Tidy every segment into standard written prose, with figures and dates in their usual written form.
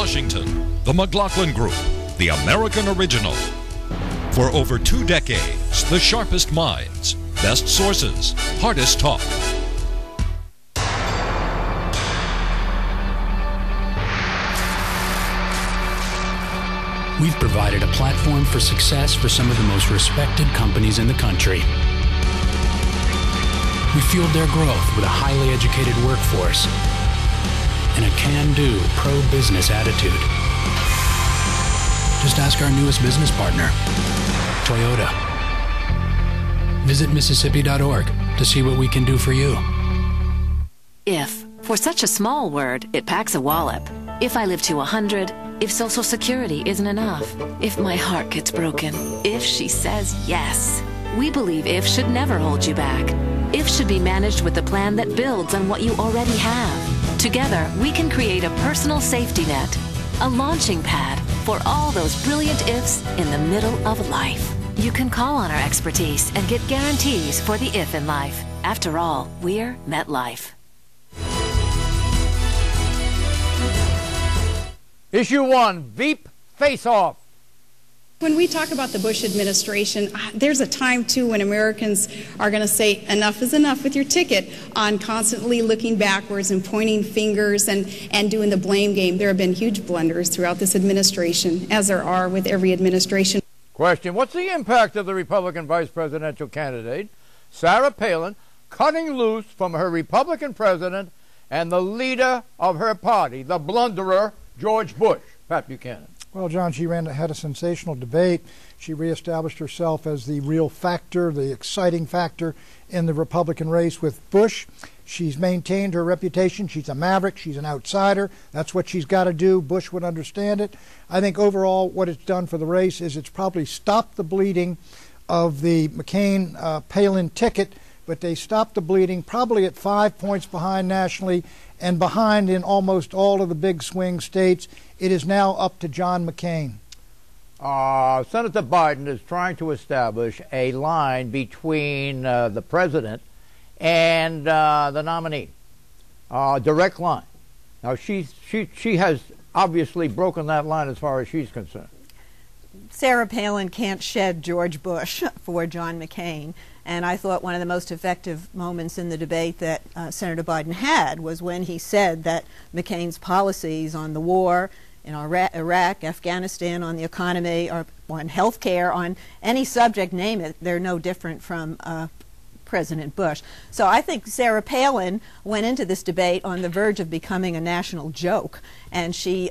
Washington, the McLaughlin Group, the American original. For over 2 decades, the sharpest minds, best sources, hardest talk. We've provided a platform for success for some of the most respected companies in the country. We fueled their growth with a highly educated workforce and a can-do, pro-business attitude. Just ask our newest business partner, Toyota. Visit Mississippi.org to see what we can do for you. If. For such a small word, it packs a wallop. If I live to 100, if Social Security isn't enough, if my heart gets broken, if she says yes. We believe if should never hold you back. If should be managed with a plan that builds on what you already have. Together, we can create a personal safety net, a launching pad for all those brilliant ifs in the middle of life. You can call on our expertise and get guarantees for the if in life. After all, we're MetLife. Issue 1, Veep Face-Off. When we talk about the Bush administration, there's a time, too, when Americans are going to say enough is enough with your ticket on constantly looking backwards and pointing fingers and doing the blame game. There have been huge blunders throughout this administration, as there are with every administration. Question, what's the impact of the Republican vice presidential candidate, Sarah Palin, cutting loose from her Republican president and the leader of her party, the blunderer, George Bush? Pat Buchanan. Well, John, she had a sensational debate. She reestablished herself as the real factor, the exciting factor in the Republican race with Bush. She's maintained her reputation. She's a maverick. She's an outsider. That's what she's got to do. Bush would understand it. I think overall what it's done for the race is it's probably stopped the bleeding of the McCain-Palin ticket, but they stopped the bleeding probably at 5 points behind nationally and behind in almost all of the big swing states. It is now up to John McCain. Senator Biden is trying to establish a line between the president and the nominee, direct line. Now, she has obviously broken that line as far as she's concerned. Sarah Palin can't shed George Bush for John McCain. And I thought one of the most effective moments in the debate that Senator Biden had was when he said that McCain's policies on the war in Iraq, Afghanistan, on the economy, or on health care, on any subject, name it, they're no different from President Bush. So I think Sarah Palin went into this debate on the verge of becoming a national joke, and she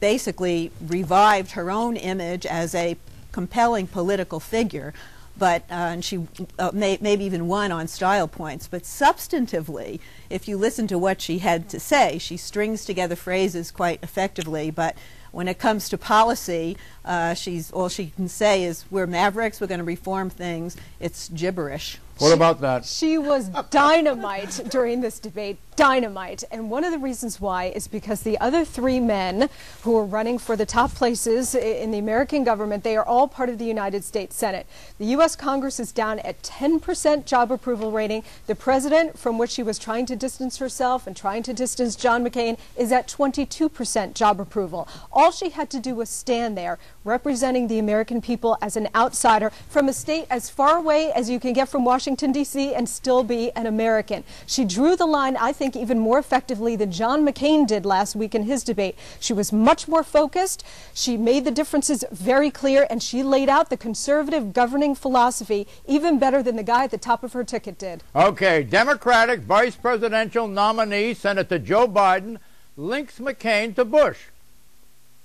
basically revived her own image as a compelling political figure. But and she maybe even won on style points. But substantively, if you listen to what she had to say, she strings together phrases quite effectively. But when it comes to policy, all she can say is, we're mavericks, we're going to reform things. It's gibberish. What about that? She was dynamite during this debate, dynamite. And one of the reasons why is because the other 3 men who are running for the top places in the American government, they are all part of the United States Senate. The U.S. Congress is down at 10% job approval rating. The president, from which she was trying to distance herself and trying to distance John McCain, is at 22% job approval. All she had to do was stand there representing the American people as an outsider from a state as far away as you can get from Washington, D.C. and still be an American. She drew the line, I think, even more effectively than John McCain did last week in his debate. She was much more focused. She made the differences very clear, and she laid out the conservative governing philosophy even better than the guy at the top of her ticket did. Okay, Democratic vice presidential nominee Senator Joe Biden links McCain to Bush.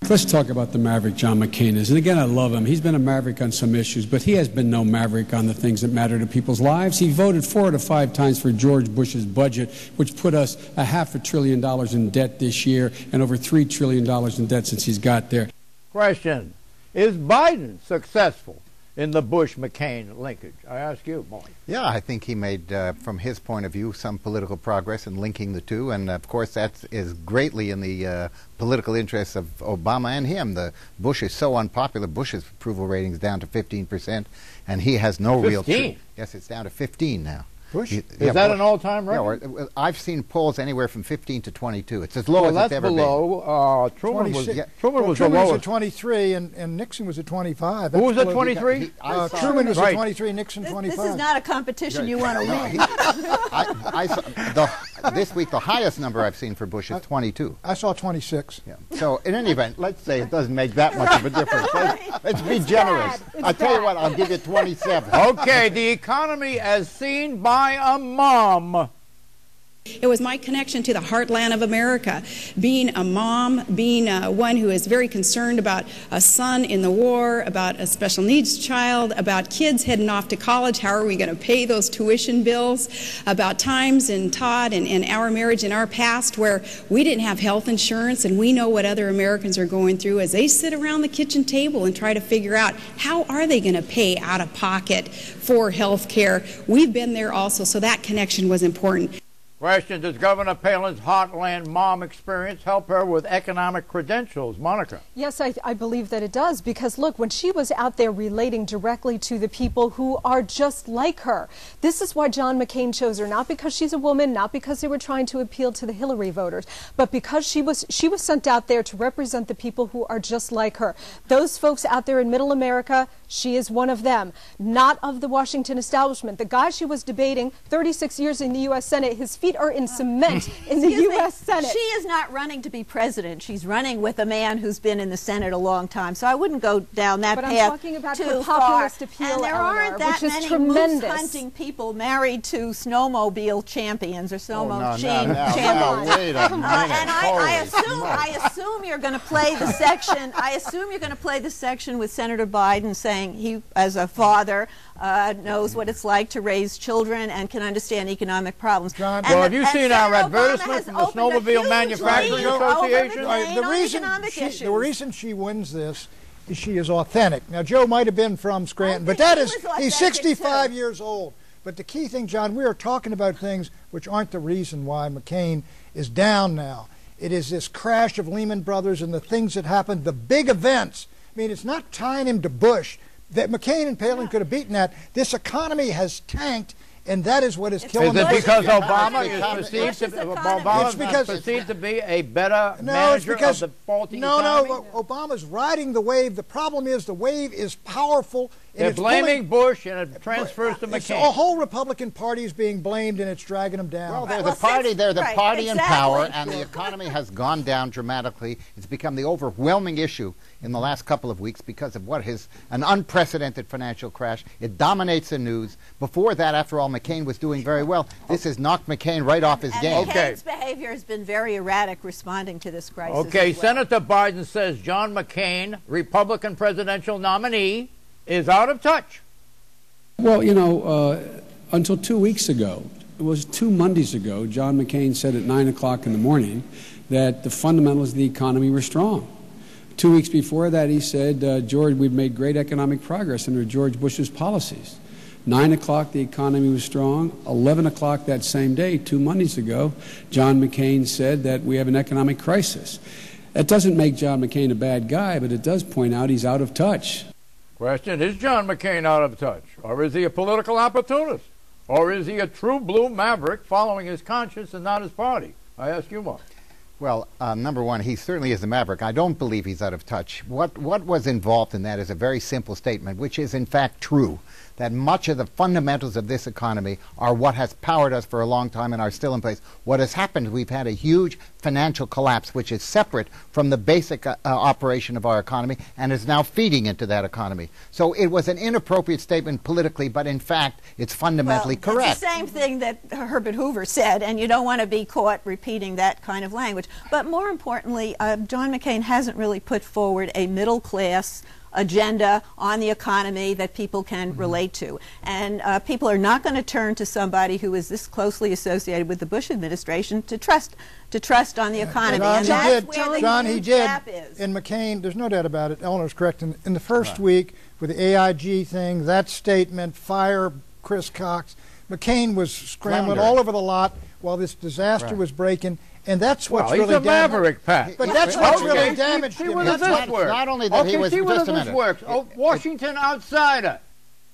Let's talk about the maverick John McCain is. And again, I love him. He's been a maverick on some issues, but he has been no maverick on the things that matter to people's lives. He voted 4 to 5 times for George Bush's budget, which put us $500 billion in debt this year and over $3 trillion in debt since he's got there. Question, is Biden successful in the Bush-McCain linkage? I ask you, Molly. Yeah, I think he made, from his point of view, some political progress in linking the two, and of course that is greatly in the political interests of Obama and him. The Bush is so unpopular. Bush's approval rating is down to 15%, and he has no 15? real... Yes, it's down to 15 now. Bush? Is that an all-time record? Yeah, I've seen polls anywhere from 15 to 22. It's as low as it's ever been. Below. Truman was the lowest. At 23, and Nixon was at 23. Who was at 23? Truman was at 23, Nixon 25. This is not a competition you want to win. This week, the highest number I've seen for Bush is 22. I saw 26. Yeah. So, in any event, let's say it doesn't make that much of a difference. Let's be generous. I'll tell you what, I'll give you 27. Okay, the economy as seen by a mom. It was my connection to the heartland of America. Being a mom, being one who is very concerned about a son in the war, about a special needs child, about kids heading off to college, how are we going to pay those tuition bills, about times in Todd and our marriage in our past where we didn't have health insurance, and we know what other Americans are going through as they sit around the kitchen table and try to figure out how are they going to pay out of pocket for health care. We've been there also, so that connection was important. Question, does Governor Palin's heartland mom experience help her with economic credentials? Monica. Yes, I believe that it does, because look, when she was out there relating directly to the people who are just like her, this is why John McCain chose her, not because she's a woman, not because they were trying to appeal to the Hillary voters, but because she was sent out there to represent the people who are just like her. Those folks out there in middle America, she is one of them, not of the Washington establishment. The guy she was debating, 36 years in the U.S. Senate, his feet are in cement in the U.S. Senate. She is not running to be president. She's running with a man who's been in the Senate a long time. So I wouldn't go down that path. But I'm talking about her populist appeal, and there Eleanor, aren't that which is many tremendous. moose-hunting people married to snowmobile champions or snowmobile champions. Wait a minute. And I assume you're going to play the section. I assume you're going to play the section with Senator Biden saying he, as a father, knows what it's like to raise children and can understand economic problems. John, well, have you seen our advertisement from the Snowmobile Manufacturing Association? The reason she wins this is she is authentic. Now, Joe might have been from Scranton, but he's 65 years old. But the key thing, John, we are talking about things which aren't the reason why McCain is down now. It is this crash of Lehman Brothers and the things that happened, the big events. I mean, it's not tying him to Bush. That McCain and Palin could have beaten that. This economy has tanked, and that is what is killing us. Is it because Obama is perceived to be a better manager of the faulty economy? No, Obama's riding the wave. The problem is the wave is powerful. They're blaming Bush, and it transfers to McCain. A whole Republican Party is being blamed, and it's dragging them down. Well, they're the party in power, and the economy has gone down dramatically. It's become the overwhelming issue in the last couple of weeks because of what is an unprecedented financial crash. It dominates the news. Before that, after all, McCain was doing very well. This has knocked McCain right off his game. McCain's behavior has been very erratic responding to this crisis. Okay, Senator Biden says John McCain, Republican presidential nominee, is out of touch. Well, you know, until 2 weeks ago, it was 2 Mondays ago, John McCain said at 9 o'clock in the morning that the fundamentals of the economy were strong. 2 weeks before that, he said, George, we've made great economic progress under George Bush's policies. 9 o'clock, the economy was strong. 11 o'clock that same day, 2 Mondays ago, John McCain said that we have an economic crisis. That doesn't make John McCain a bad guy, but it does point out he's out of touch. Question, is John McCain out of touch? Or is he a political opportunist? Or is he a true blue maverick following his conscience and not his party? I ask you, Mark. Well, number one, he certainly is a maverick. I don't believe he's out of touch. What was involved in that is a very simple statement, which is in fact true, that much of the fundamentals of this economy are what has powered us for a long time and are still in place. What has happened, we've had a huge financial collapse, which is separate from the basic operation of our economy and is now feeding into that economy. So it was an inappropriate statement politically, but in fact, it's fundamentally correct. It's the same thing that Herbert Hoover said, and you don't want to be caught repeating that kind of language. But more importantly, John McCain hasn't really put forward a middle-class agenda on the economy that people can relate to. And people are not going to turn to somebody who is this closely associated with the Bush administration to trust on the economy. John, he did. And McCain, there's no doubt about it, Eleanor's correct. In the first week with the AIG thing, that statement, fire Chris Cox, McCain was scrambling all over the lot while this disaster was breaking. And that's what's really damaged. He's a maverick, Pat. But that's what's really damaged him. Not only that he was just a minute. Washington outsider.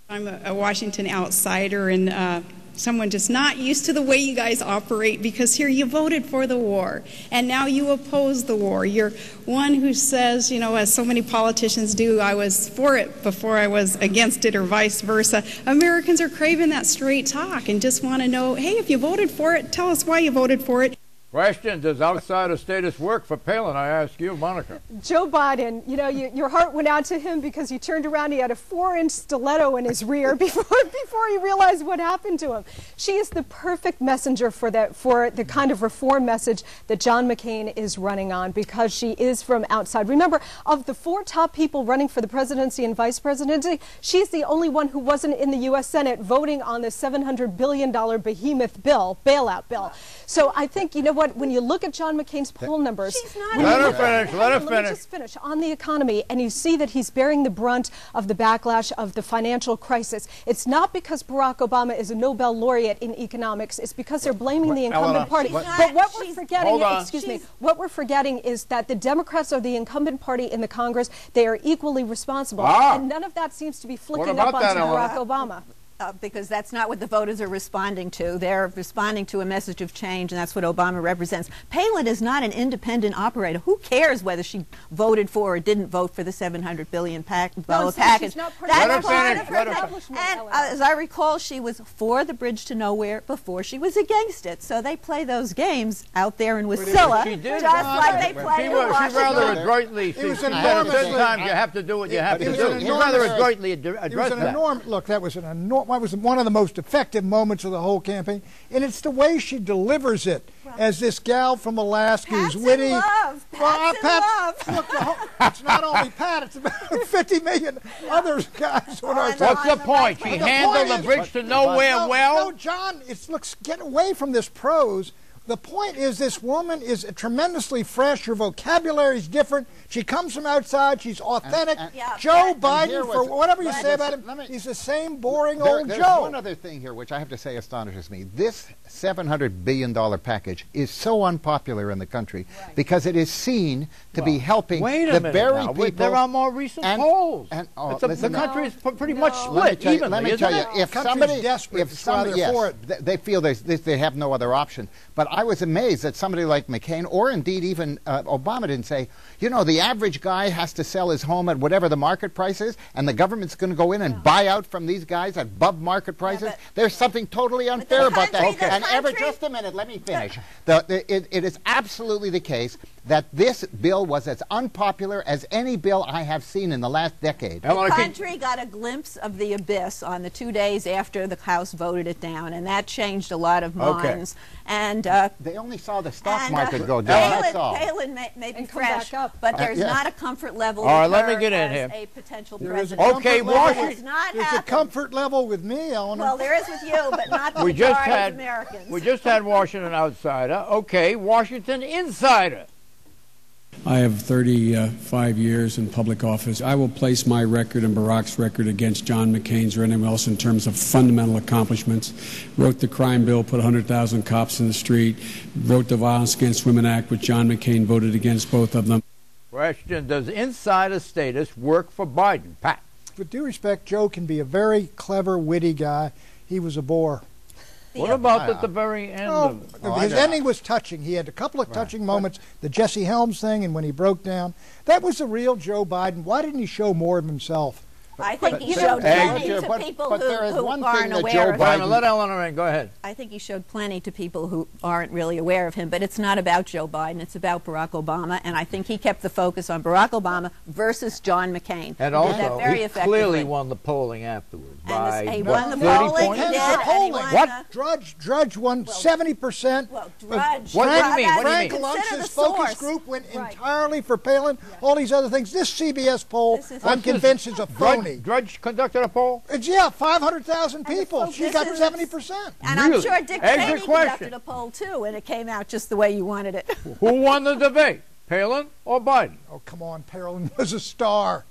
I'm a Washington outsider, and someone just not used to the way you guys operate, because here you voted for the war and now you oppose the war. You're one who says, you know, as so many politicians do, I was for it before I was against it, or vice versa. Americans are craving that straight talk and just want to know, hey, if you voted for it, tell us why you voted for it. Question, does outsider status work for Palin? I ask you, Monica. Joe Biden, you know, your heart went out to him because you turned around, he had a 4-inch stiletto in his rear before he realized what happened to him. She is the perfect messenger for the kind of reform message that John McCain is running on, because she is from outside. Remember, of the 4 top people running for the presidency and vice presidency, she's the only one who wasn't in the U.S. Senate voting on the $700 billion behemoth bill, bailout bill. So I think, you know what, when you look at John McCain's poll numbers, let her finish. Let me just finish on the economy, and you see that he's bearing the brunt of the backlash of the financial crisis. It's not because Barack Obama is a Nobel laureate in economics. It's because they're blaming the incumbent party. But what we're forgetting, excuse me, what we're forgetting is that the Democrats are the incumbent party in the Congress. They are equally responsible, and none of that seems to be flicking up onto Barack Obama. Because that's not what the voters are responding to. They're responding to a message of change, and that's what Obama represents. Palin is not an independent operator. Who cares whether she voted for or didn't vote for the $700 billion package? That's part of her establishment. And as I recall, she was for the bridge to nowhere before she was against it. So they play those games out there in Wasilla, just like they play in Washington. She rather adroitly, sometimes you have to do what you have to do. She rather adroitly addressed that. Look, that was one of the most effective moments of the whole campaign, and it's the way she delivers it as this gal from Alaska who's witty. Love. Pat's in love. Look, it's not only Pat, it's about 50 million other guys on our What's the point? She handled the bridge to nowhere well? No, John, get away from this prose. The point is, this woman is tremendously fresh. Her vocabulary is different. She comes from outside. She's authentic. Joe Biden, for whatever you say about him, he's the same boring old Joe. There's one other thing here which I have to say astonishes me. This $700 billion package is so unpopular in the country because it is seen to be helping the very people. There are more recent polls. The country is pretty much split evenly. Let me tell you, if somebody, they feel they have no other option. But I was amazed that somebody like McCain, or indeed even Obama, didn't say, you know, the average guy has to sell his home at whatever the market price is, and the government's going to go in and buy out from these guys at above market prices. There's something totally unfair about that. Just a minute, let me finish. It is absolutely the case that this bill was as unpopular as any bill I have seen in the last decade. The country got a glimpse of the abyss on the 2 days after the House voted it down, and that changed a lot of minds. And they only saw the stock market go down. Palin may be fresh, but there's not a comfort level. All right, let me get in as here. A potential president. Okay, Washington. There's a comfort level with me, Eleanor. Well, there is with you, but not the majority of Americans. We just had Washington outsider. Okay, Washington insider. I have 35 years in public office. I will place my record and Barack's record against John McCain's or anyone else in terms of fundamental accomplishments. Wrote the crime bill, put 100,000 cops in the street. Wrote the Violence Against Women Act, which John McCain voted against both of them. Question, does insider status work for Biden? Pat. With due respect, Joe can be a very clever, witty guy. He was a bore. What about at the very end? His ending was touching. He had a couple of touching moments. The Jesse Helms thing, and when he broke down, that was the real Joe Biden. Why didn't he show more of himself? I think he showed plenty to people who aren't aware of him. Let Eleanor in. Go ahead. I think he showed plenty to people who aren't really aware of him, but it's not about Joe Biden. It's about Barack Obama, and I think he kept the focus on Barack Obama versus John McCain. And also, he clearly won the polling afterwards. He won the polling. He did. What? Drudge won 70%. Well, Drudge. What do you mean? Frank Lunt's focus group went entirely for Palin. All these other things. This CBS poll, I'm convinced, is a phony. Drudge conducted a poll? 500,000 people. She got 70%. And I'm sure Dick Cheney conducted a poll, too, and it came out just the way you wanted it. Who won the debate, Palin or Biden? Oh, come on. Palin was a star.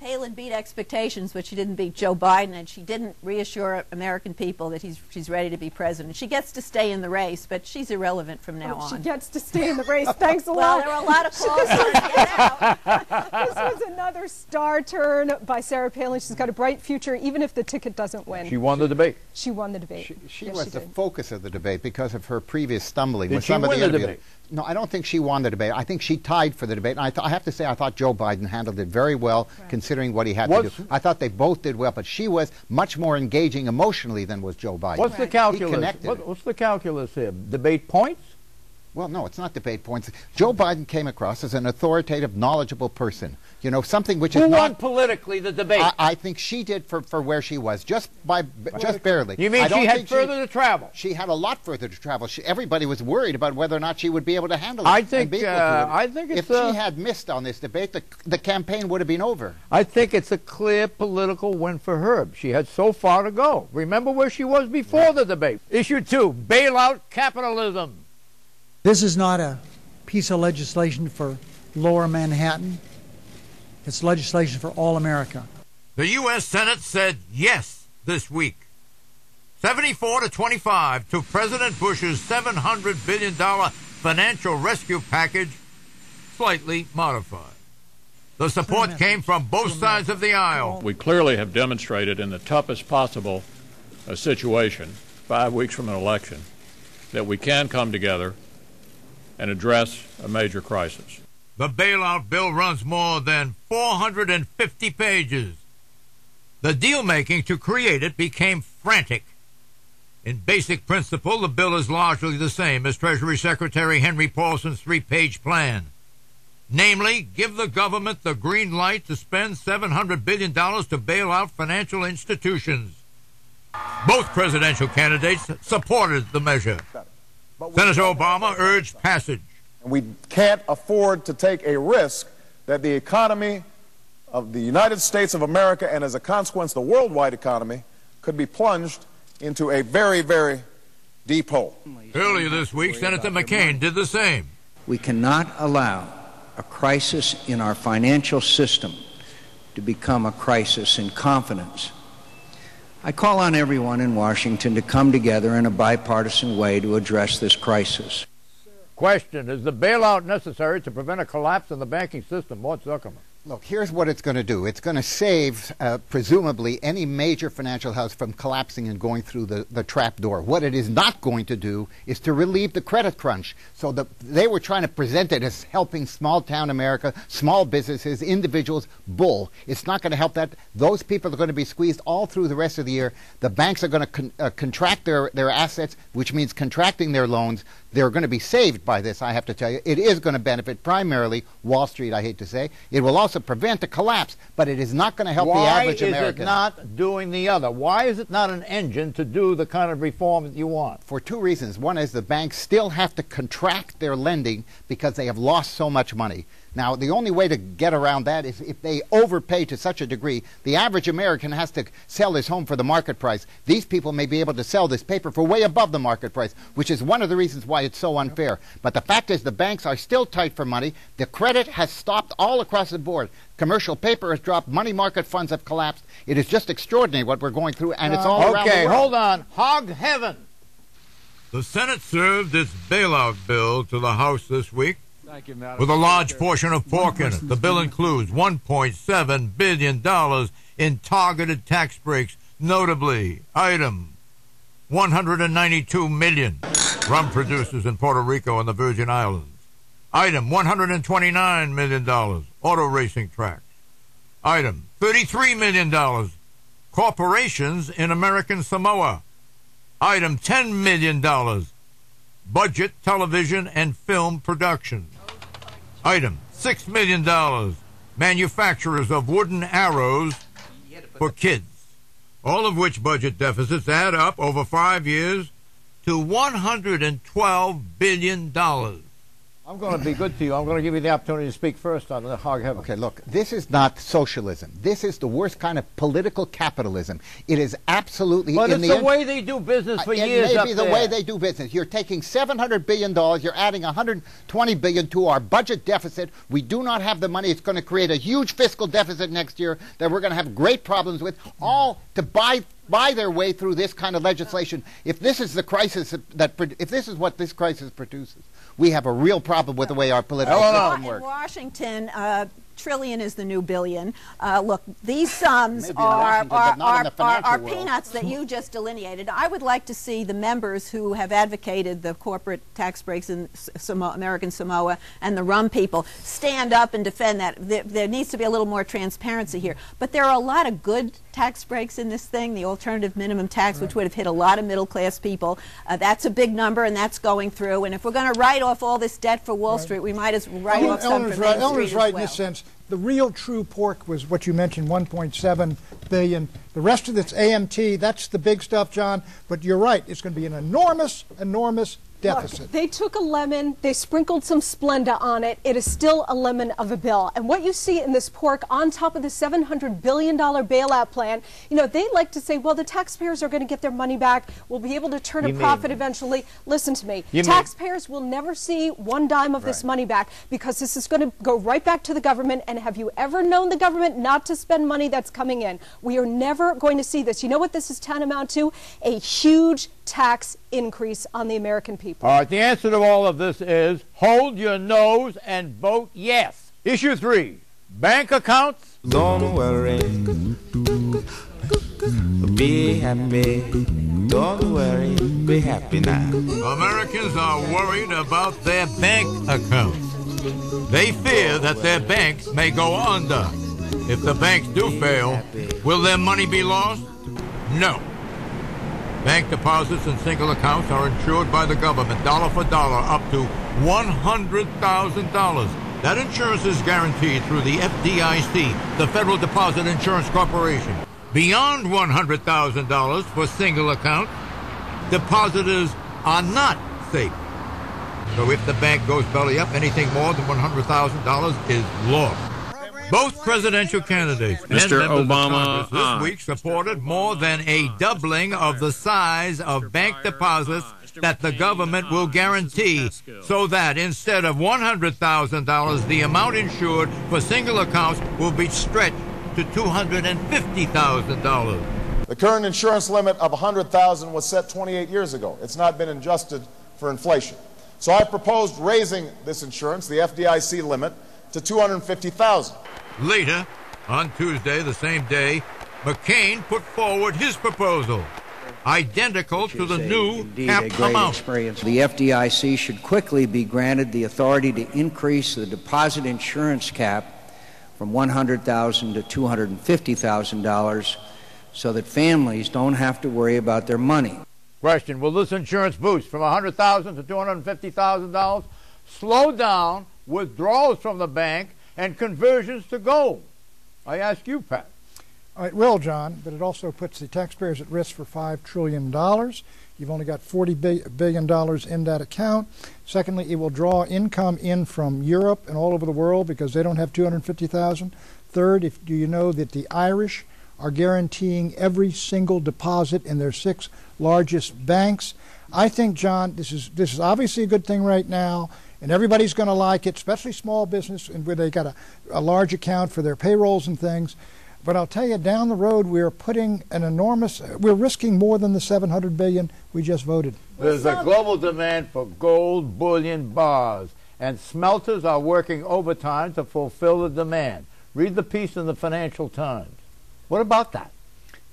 Palin beat expectations, but she didn't beat Joe Biden, and she didn't reassure American people that she's ready to be president. She gets to stay in the race, but she's irrelevant from now on. She gets to stay in the race. Thanks a lot. Well, there were a lot of calls for her to get out. This was another star turn by Sarah Palin. She's got a bright future, even if the ticket doesn't win. She won the debate. She won the debate. She Yes, was she the did. focus of the debate because of her previous stumbling. Did with she some win of the the interviews. debate? No, I don't think she won the debate. I think she tied for the debate. And I have to say, I thought Joe Biden handled it very well, considering what he had to do. I thought they both did well, but she was much more engaging emotionally than was Joe Biden. What's the calculus? He What's the calculus here? Debate points? Well, no, it's not debate points. Joe Biden came across as an authoritative, knowledgeable person. You know, something which is Who not... won politically the debate? I think she did for where she was, just barely. You mean she had further to travel? She had a lot further to travel. Everybody was worried about whether or not she would be able to handle it. I think it's if she had missed on this debate, the campaign would have been over. I think it's a clear political win for her. She had so far to go. Remember where she was before the debate. Issue 2, bailout capitalism. This is not a piece of legislation for Lower Manhattan. It's legislation for all America. The U.S. Senate said yes this week. 74-25 to President Bush's $700 billion financial rescue package, slightly modified. The support came from both sides of the aisle. We clearly have demonstrated in the toughest possible situation, 5 weeks from an election, that we can come together and address a major crisis. The bailout bill runs more than 450 pages. The deal-making to create it became frantic. In basic principle, the bill is largely the same as Treasury Secretary Henry Paulson's 3-page plan. Namely, give the government the green light to spend $700 billion to bail out financial institutions. Both presidential candidates supported the measure. Senator Obama urged passage. We can't afford to take a risk that the economy of the United States of America, and as a consequence the worldwide economy, could be plunged into a very, very deep hole. Earlier this week, Senator McCain did the same. We cannot allow a crisis in our financial system to become a crisis in confidence. I call on everyone in Washington to come together in a bipartisan way to address this crisis. Question, is the bailout necessary to prevent a collapse in the banking system? Mort Zuckerman. Look, here's what it's going to do. It's going to save, presumably, any major financial house from collapsing and going through the trap door. What it is not going to do is to relieve the credit crunch. So they were trying to present it as helping small-town America, small businesses, individuals. Bull. It's not going to help that. Those people are going to be squeezed all through the rest of the year. The banks are going to contract their assets, which means contracting their loans. They're going to be saved by this, I have to tell you. It is going to benefit primarily Wall Street, I hate to say. It will also prevent a collapse, but it is not going to help the average American. Why is it not doing the other? Why is it not an engine to do the kind of reform that you want? For two reasons. One is the banks still have to contract their lending because they have lost so much money. Now, the only way to get around that is if they overpay to such a degree, the average American has to sell his home for the market price. These people may be able to sell this paper for way above the market price, which is one of the reasons why it's so unfair. But the fact is the banks are still tight for money. The credit has stopped all across the board. Commercial paper has dropped. Money market funds have collapsed. It is just extraordinary what we're going through, and it's all around the world. Okay, hold on. Hog heaven. The Senate served its bailout bill to the House this week with a large portion of pork in it. The bill includes $1.7 billion in targeted tax breaks, notably, item $192 million, rum producers in Puerto Rico and the Virgin Islands. Item $129 million, auto racing tracks. Item $33 million, corporations in American Samoa. Item $10 million, budget television and film production. Item $6 million, manufacturers of wooden arrows for kids. All of which budget deficits add up over 5 years to $112 billion. I'll I'm going to be good to you. I'm going to give you the opportunity to speak first on the hog heaven. Okay, look, this is not socialism. This is the worst kind of political capitalism. It is absolutely... But it's the way they do business for years It up may be the way they do business. You're taking $700 billion, you're adding $120 billion to our budget deficit. We do not have the money. It's going to create a huge fiscal deficit next year that we're going to have great problems with, all to buy their way through this kind of legislation. If this is the crisis if this is what this crisis produces, we have a real problem with the way our political system works. In Washington, trillion is the new billion. Look, these sums are peanuts that you just delineated. I would like to see the members who have advocated the corporate tax breaks in American Samoa and the rum people stand up and defend that. There needs to be a little more transparency here. But there are a lot of good tax breaks in this thing, the alternative minimum tax, which would have hit a lot of middle-class people. That's a big number, and that's going through. And if we're going to write off all this debt for Wall Street, we might as well write off some for Main Street as well. Eleanor's right in this sense. The real true pork was what you mentioned, 1.7 billion. The rest of it's AMT. That's the big stuff, John. But you're right. It's going to be an enormous, enormous deficit. Look, they took a lemon, they sprinkled some Splenda on it. It is still a lemon of a bill. And what you see in this pork on top of the $700 billion bailout plan, you know, they like to say, well, the taxpayers are going to get their money back. We'll be able to turn a profit eventually. Listen to me. Taxpayers will never see one dime of this money back because this is going to go right back to the government. And have you ever known the government not to spend money that's coming in? We are never going to see this. You know what this is tantamount to? A huge tax increase on the American people. All right, the answer to all of this is hold your nose and vote yes. Issue 3, bank accounts. Don't worry, be happy. Don't worry, be happy now. Americans are worried about their bank accounts. They fear that their banks may go under. If the banks do fail, will their money be lost? No. Bank deposits and single accounts are insured by the government, dollar for dollar, up to $100,000. That insurance is guaranteed through the FDIC, the Federal Deposit Insurance Corporation. Beyond $100,000 for single account, depositors are not safe. So if the bank goes belly up, anything more than $100,000 is lost. Both presidential candidates Mr. Obama this week supported more than a doubling of the size of bank deposits that the government will guarantee, so that instead of $100,000, the amount insured for single accounts will be stretched to $250,000. The current insurance limit of $100,000 was set 28 years ago. It's not been adjusted for inflation. So I proposed raising this insurance, the FDIC limit, to $250,000. Later, on Tuesday, the same day, McCain put forward his proposal, identical to the new cap amount. The FDIC should quickly be granted the authority to increase the deposit insurance cap from $100,000 to $250,000 so that families don't have to worry about their money. Question, will this insurance boost from $100,000 to $250,000 slow down withdrawals from the bank and conversions to gold? I ask you, Pat. It will, John, but it also puts the taxpayers at risk for $5 trillion. You've only got $40 billion in that account. Secondly, it will draw income in from Europe and all over the world because they don't have $250,000. Third, do you know that the Irish are guaranteeing every single deposit in their 6 largest banks? I think, John, this is obviously a good thing right now, and everybody's going to like it, especially small business, and where they got a large account for their payrolls and things. But I'll tell you, down the road, we're risking more than the $700 billion we just voted. There's a global demand for gold bullion bars, and smelters are working overtime to fulfill the demand. Read the piece in the Financial Times. What about that?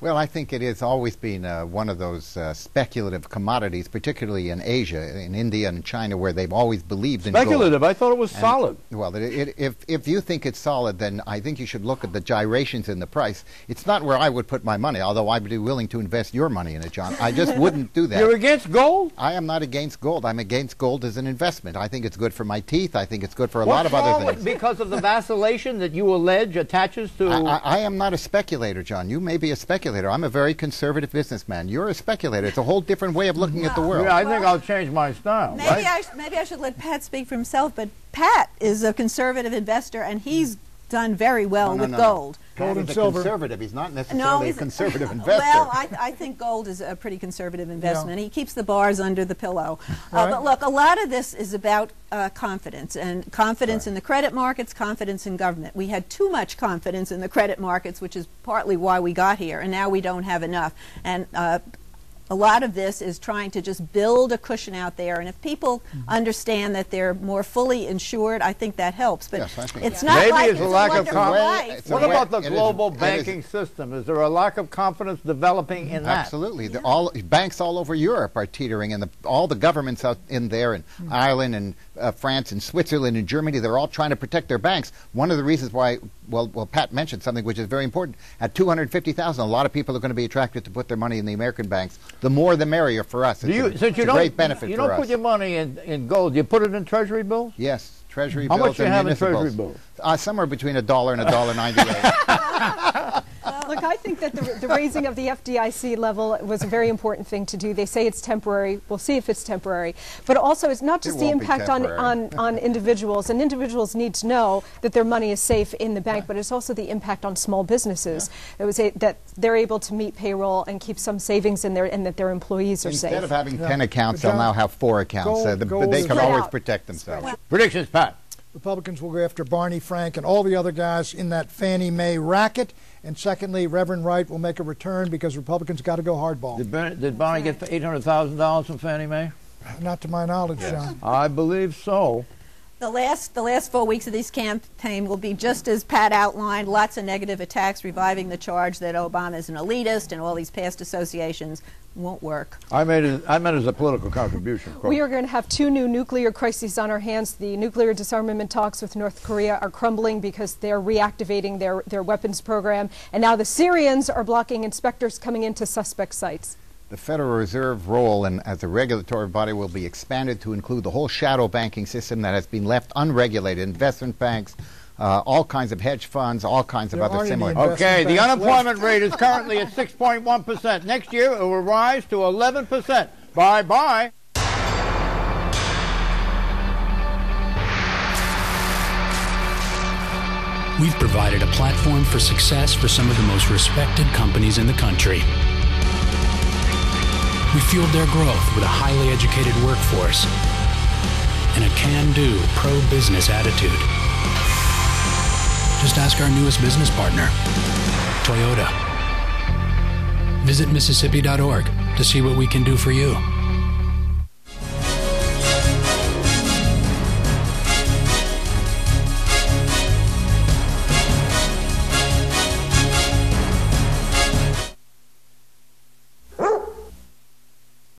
Well, I think it has always been one of those speculative commodities, particularly in Asia, in India and China, where they've always believed in speculative. gold. I thought it was solid. Well, if you think it's solid, then I think you should look at the gyrations in the price. It's not where I would put my money, although I'd be willing to invest your money in it, John. I just wouldn't do that. You're against gold? I am not against gold. I'm against gold as an investment. I think it's good for my teeth. I think it's good for a lot of other things. Because of the vacillation that you allege attaches to... I am not a speculator, John. You may be a speculator. speculator. I'm a very conservative businessman. You're a speculator. It's a whole different way of looking at the world. Yeah, I think I'll change my style. Maybe I should let Pat speak for himself, but Pat is a conservative investor, and he's done very well with gold. Gold and silver. Conservative. He's not necessarily a conservative investor. Well, I think gold is a pretty conservative investment. Yeah. He keeps the bars under the pillow. Right. But look, a lot of this is about confidence, and confidence in the credit markets, confidence in government. We had too much confidence in the credit markets, which is partly why we got here, and now we don't have enough. And a lot of this is trying to just build a cushion out there, and if people understand that they're more fully insured, I think that helps. But yes, I think it's not maybe like it's a lack of confidence. What about the global banking system? Is there a lack of confidence developing in that? Absolutely. Banks all over Europe are teetering, and all the governments out in there, in Ireland and France and Switzerland and Germany, they're all trying to protect their banks. One of the reasons why, well, Pat mentioned something which is very important. At $250,000, a lot of people are going to be attracted to put their money in the American banks. The more, the merrier for us. It's a great benefit for us. You don't put your money in gold. You put it in Treasury bills? Yes, Treasury bills. How much do you have in municipals. Treasury bills? Somewhere between $1 and $1.98. Look, I think that the raising of the FDIC level was a very important thing to do. They say it's temporary. We'll see if it's temporary. But also, it's not just the impact on individuals. And individuals need to know that their money is safe in the bank, but it's also the impact on small businesses. That they're able to meet payroll and keep some savings in there, and that their employees are safe. Instead of having 10 accounts, they'll now have 4 accounts. They can always protect themselves. Predictions, Pat. Republicans will go after Barney Frank and all the other guys in that Fannie Mae racket. And secondly, Reverend Wright will make a return because Republicans got to go hardball. Did Barney get $800,000 from Fannie Mae? Not to my knowledge, John. I believe so. The last 4 weeks of this campaign will be just as Pat outlined, lots of negative attacks, reviving the charge that Obama is an elitist and all these past associations won't work. I meant it as a political contribution. We are going to have 2 new nuclear crises on our hands. The nuclear disarmament talks with North Korea are crumbling because they're reactivating their weapons program. And now the Syrians are blocking inspectors coming into suspect sites. The Federal Reserve role as a regulatory body will be expanded to include the whole shadow banking system that has been left unregulated, investment banks, all kinds of hedge funds, all kinds of other similar. Okay, the unemployment rate is currently at 6.1%. Next year it will rise to 11%. Bye-bye. We've provided a platform for success for some of the most respected companies in the country. We fueled their growth with a highly educated workforce and a can-do, pro-business attitude. Just ask our newest business partner, Toyota. Visit Mississippi.org to see what we can do for you.